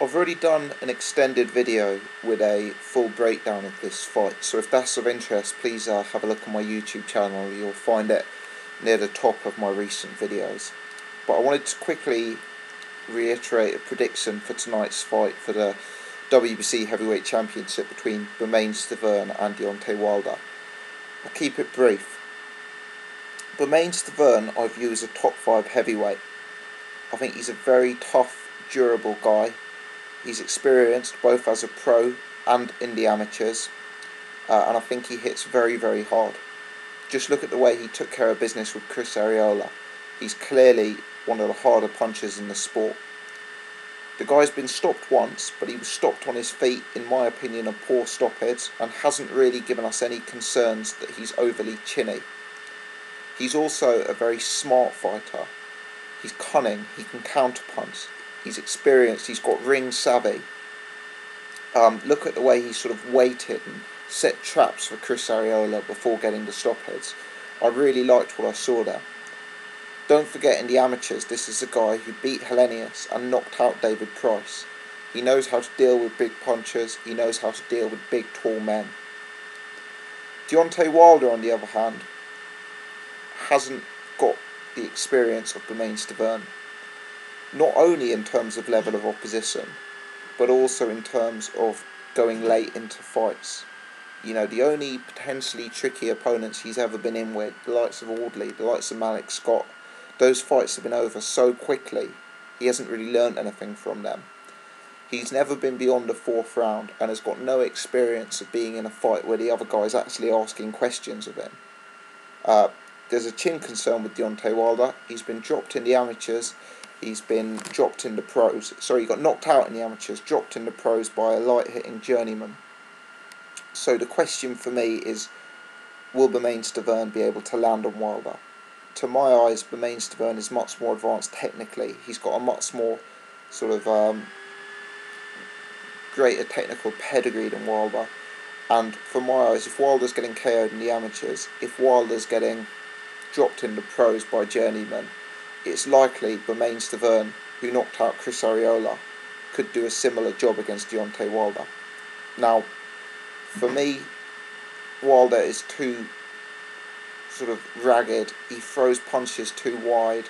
I've already done an extended video with a full breakdown of this fight, so if that's of interest, please have a look on my YouTube channel. You'll find it near the top of my recent videos. But I wanted to quickly reiterate a prediction for tonight's fight for the WBC Heavyweight Championship between Bermaine, Stiverne and Deontay Wilder. I'll keep it brief. Bermaine Stiverne I view as a top 5 heavyweight. I think he's a very tough, durable guy. He's experienced both as a pro and in the amateurs, and I think he hits very, very hard. Just look at the way he took care of business with Chris Arreola. He's clearly one of the harder punchers in the sport. The guy's been stopped once, but he was stopped on his feet, in my opinion, a poor stoppage, and hasn't really given us any concerns that he's overly chinny. He's also a very smart fighter. He's cunning, he can counterpunch. He's experienced, he's got ring savvy. Look at the way he sort of waited and set traps for Chris Arreola before getting the stoppage. I really liked what I saw there. Don't forget, in the amateurs, this is a guy who beat Helenius and knocked out David Price. He knows how to deal with big punchers, he knows how to deal with big, tall men. Deontay Wilder, on the other hand, hasn't got the experience of Bermaine Stiverne. Not only in terms of level of opposition, but also in terms of going late into fights. You know, the only potentially tricky opponents he's ever been in with, the likes of Audley, the likes of Malik Scott, those fights have been over so quickly, he hasn't really learnt anything from them. He's never been beyond the 4th round and has got no experience of being in a fight where the other guy's actually asking questions of him. There's a chin concern with Deontay Wilder. He's been dropped in the amateurs. He's been dropped in the pros. Sorry, he got knocked out in the amateurs, dropped in the pros by a light-hitting journeyman. So the question for me is, will Bermaine Stiverne be able to land on Wilder? To my eyes, Bermaine Stiverne is much more advanced technically. He's got a much more sort of greater technical pedigree than Wilder. And from my eyes, if Wilder's getting KO'd in the amateurs, if Wilder's getting dropped in the pros by journeymen, it's likely Bermaine Stiverne, who knocked out Chris Arreola, could do a similar job against Deontay Wilder. Now, for me, Wilder is too sort of ragged. He throws punches too wide.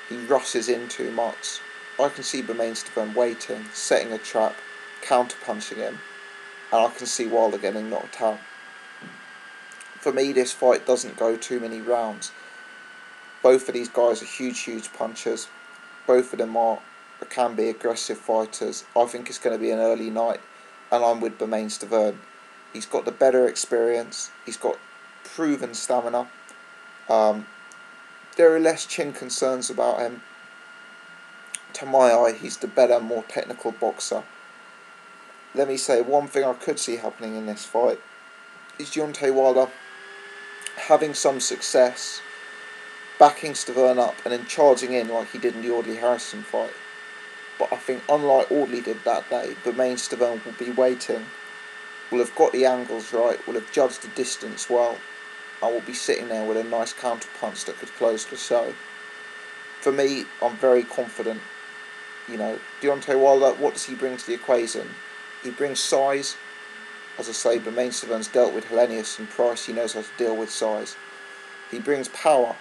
He rushes in too much. I can see Bermaine Stiverne waiting, setting a trap, counter-punching him, and I can see Wilder getting knocked out. For me, this fight doesn't go too many rounds. Both of these guys are huge punchers. Both of them can be aggressive fighters. I think it's going to be an early night, and I'm with Bermaine Stiverne. He's got the better experience. He's got proven stamina. There are less chin concerns about him. To my eye, he's the better, more technical boxer. Let me say, one thing I could see happening in this fight is Deontay Wilder having some success, backing Stiverne up and then charging in like he did in the Audley Harrison fight. But I think, unlike Audley did that day, Bermaine Stiverne will be waiting, will have got the angles right, will have judged the distance well, and will be sitting there with a nice counter punch that could close the show. For me, I'm very confident. You know, Deontay Wilder, what does he bring to the equation? He brings size. As I say, Bermaine Stiverne's dealt with Helenius and Price. He knows how to deal with size. He brings power.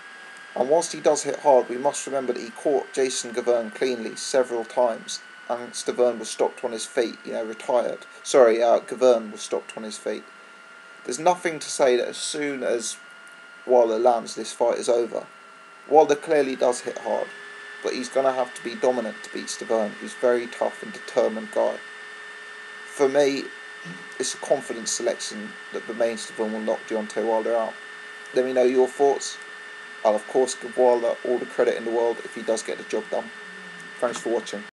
And whilst he does hit hard, we must remember that he caught Jason Gaverne cleanly several times, and Stiverne was stopped on his feet, retired. Sorry, Gaverne was stopped on his feet. There's nothing to say that as soon as Wilder lands, this fight is over. Wilder clearly does hit hard, but he's going to have to be dominant to beat Stiverne, who's a very tough and determined guy. For me, it's a confident selection that Bermaine Stiverne will knock Deontay Wilder out. Let me know your thoughts. I'll of course give Wilder all the credit in the world if he does get the job done. Thanks for watching.